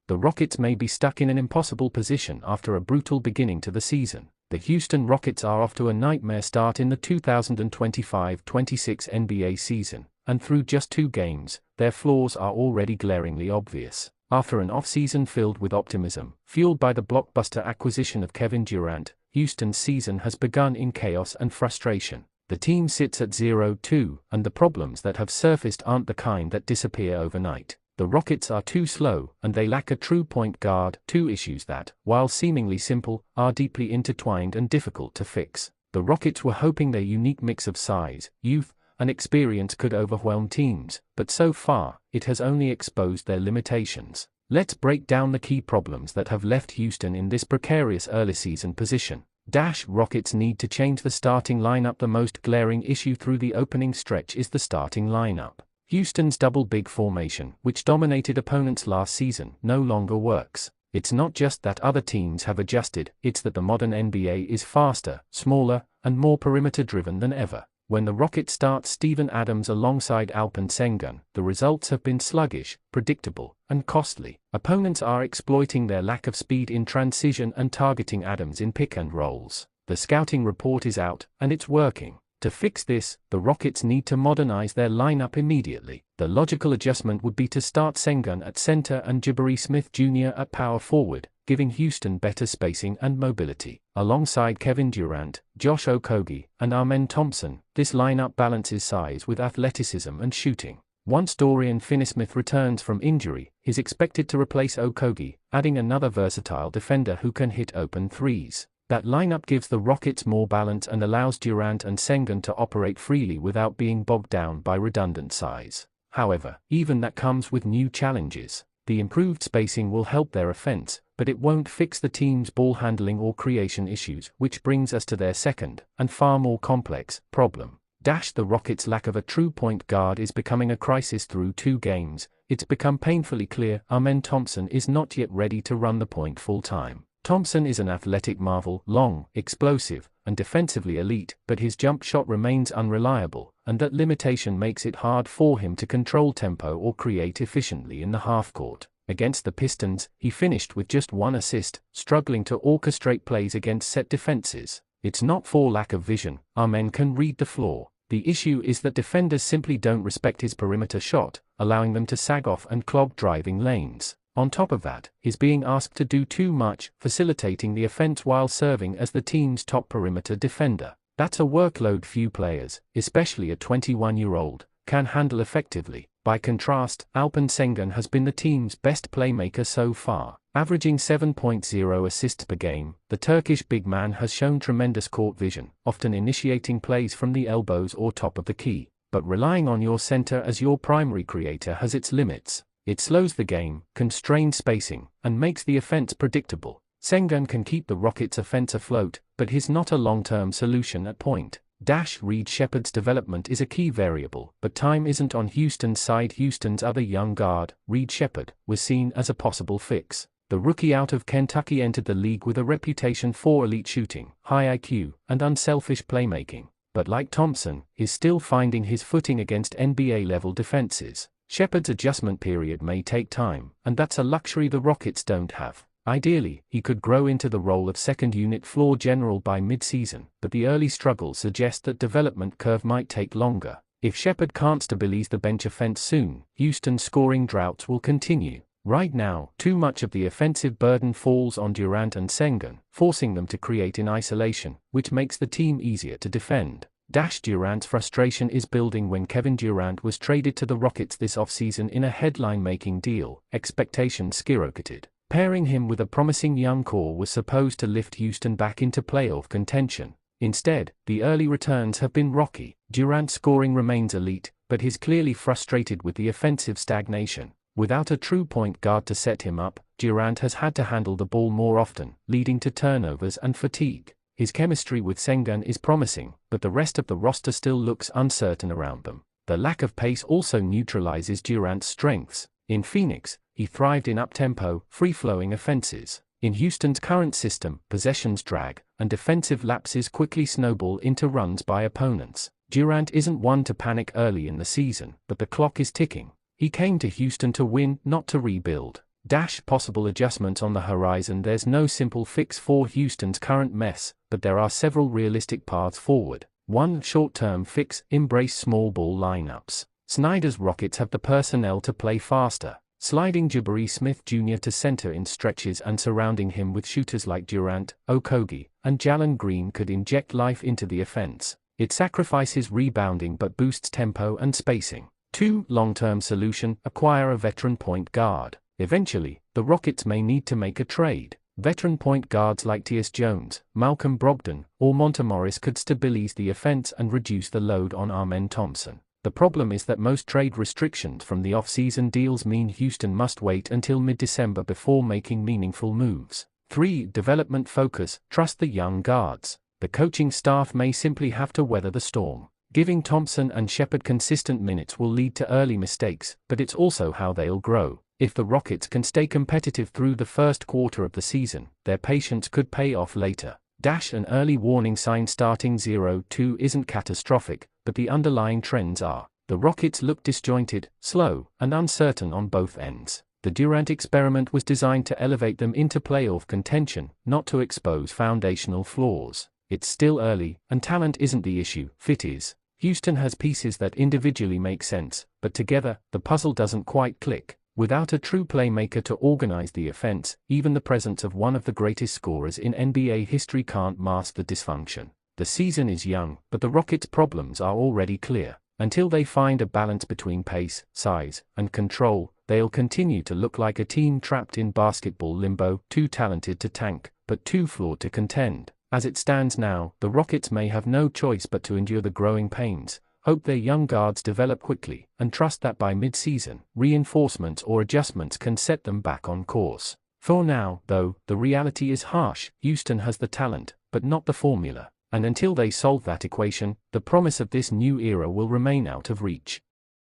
The Rockets may be stuck in an impossible position after a brutal beginning to the season. The Houston Rockets are off to a nightmare start in the 2025-26 NBA season, and through just 2 games, their flaws are already glaringly obvious. After an offseason filled with optimism, fueled by the blockbuster acquisition of Kevin Durant, Houston's season has begun in chaos and frustration. The team sits at 0-2, and the problems that have surfaced aren't the kind that disappear overnight. The Rockets are too slow, and they lack a true point guard, 2 issues that, while seemingly simple, are deeply intertwined and difficult to fix. The Rockets were hoping their unique mix of size, youth, and experience could overwhelm teams, but so far, it has only exposed their limitations. Let's break down the key problems that have left Houston in this precarious early season position. Rockets need to change the starting lineup. The most glaring issue through the opening stretch is the starting lineup. Houston's double big formation, which dominated opponents last season, no longer works. It's not just that other teams have adjusted, it's that the modern NBA is faster, smaller, and more perimeter-driven than ever. When the Rockets start Steven Adams alongside Alperen Sengun, the results have been sluggish, predictable, and costly. Opponents are exploiting their lack of speed in transition and targeting Adams in pick-and-rolls. The scouting report is out, and it's working. To fix this, the Rockets need to modernize their lineup immediately. The logical adjustment would be to start Sengun at center and Jabari Smith Jr. at power forward, giving Houston better spacing and mobility. Alongside Kevin Durant, Josh Okogie, and Amen Thompson, this lineup balances size with athleticism and shooting. Once Dorian Finney-Smith returns from injury, he's expected to replace Okogie, adding another versatile defender who can hit open threes. That lineup gives the Rockets more balance and allows Durant and Sengun to operate freely without being bogged down by redundant size. However, even that comes with new challenges. The improved spacing will help their offense, but it won't fix the team's ball handling or creation issues, which brings us to their second, and far more complex, problem. The Rockets' lack of a true point guard is becoming a crisis. Through 2 games, it's become painfully clear Amen Thompson is not yet ready to run the point full-time. Thompson is an athletic marvel, long, explosive, and defensively elite, but his jump shot remains unreliable, and that limitation makes it hard for him to control tempo or create efficiently in the half-court. Against the Pistons, he finished with just 1 assist, struggling to orchestrate plays against set defenses. It's not for lack of vision, Amen can read the floor. The issue is that defenders simply don't respect his perimeter shot, allowing them to sag off and clog driving lanes. On top of that, he's being asked to do too much, facilitating the offense while serving as the team's top perimeter defender. That's a workload few players, especially a 21-year-old, can handle effectively. By contrast, Alperen Sengun has been the team's best playmaker so far. Averaging 7.0 assists per game, the Turkish big man has shown tremendous court vision, often initiating plays from the elbows or top of the key. But relying on your center as your primary creator has its limits. It slows the game, constrains spacing, and makes the offense predictable. Sengun can keep the Rockets' offense afloat, but he's not a long-term solution at point. Reed Shepard's development is a key variable, but time isn't on Houston's side. Houston's other young guard, Reed Shepard, was seen as a possible fix. The rookie out of Kentucky entered the league with a reputation for elite shooting, high IQ, and unselfish playmaking, but like Thompson, is still finding his footing against NBA-level defenses. Shepard's adjustment period may take time, and that's a luxury the Rockets don't have. Ideally, he could grow into the role of second-unit floor general by mid-season, but the early struggles suggest that development curve might take longer. If Shepard can't stabilize the bench offense soon, Houston's scoring droughts will continue. Right now, too much of the offensive burden falls on Durant and Sengun, forcing them to create in isolation, which makes the team easier to defend. Durant's frustration is building. When Kevin Durant was traded to the Rockets this offseason in a headline-making deal, expectations skyrocketed. Pairing him with a promising young core was supposed to lift Houston back into playoff contention. Instead, the early returns have been rocky. Durant's scoring remains elite, but he's clearly frustrated with the offensive stagnation. Without a true point guard to set him up, Durant has had to handle the ball more often, leading to turnovers and fatigue. His chemistry with Sengun is promising, but the rest of the roster still looks uncertain around them. The lack of pace also neutralizes Durant's strengths. In Phoenix, he thrived in up-tempo, free-flowing offenses. In Houston's current system, possessions drag, and defensive lapses quickly snowball into runs by opponents. Durant isn't one to panic early in the season, but the clock is ticking. He came to Houston to win, not to rebuild. Possible adjustments on the horizon. There's no simple fix for Houston's current mess, but there are several realistic paths forward. 1. Short-term fix: embrace small ball lineups. Snyder's Rockets have the personnel to play faster, sliding Jabari Smith Jr. to center in stretches and surrounding him with shooters like Durant, Okogie, and Jalen Green could inject life into the offense. It sacrifices rebounding but boosts tempo and spacing. 2. Long-term solution: acquire a veteran point guard. Eventually, the Rockets may need to make a trade. Veteran point guards like Tyus Jones, Malcolm Brogdon, or Monte Morris could stabilize the offense and reduce the load on Amen Thompson. The problem is that most trade restrictions from the off-season deals mean Houston must wait until mid-December before making meaningful moves. 3. Development focus: trust the young guards. The coaching staff may simply have to weather the storm. Giving Thompson and Shepherd consistent minutes will lead to early mistakes, but it's also how they'll grow. If the Rockets can stay competitive through the first quarter of the season, their patience could pay off later. An early warning sign: starting 0-2 isn't catastrophic, but the underlying trends are. The Rockets look disjointed, slow, and uncertain on both ends. The Durant experiment was designed to elevate them into playoff contention, not to expose foundational flaws. It's still early, and talent isn't the issue, fit is. Houston has pieces that individually make sense, but together, the puzzle doesn't quite click. Without a true playmaker to organize the offense, even the presence of one of the greatest scorers in NBA history can't mask the dysfunction. The season is young, but the Rockets' problems are already clear. Until they find a balance between pace, size, and control, they'll continue to look like a team trapped in basketball limbo, too talented to tank, but too flawed to contend. As it stands now, the Rockets may have no choice but to endure the growing pains, hope their young guards develop quickly, and trust that by mid-season, reinforcements or adjustments can set them back on course. For now, though, the reality is harsh. Houston has the talent, but not the formula, and until they solve that equation, the promise of this new era will remain out of reach.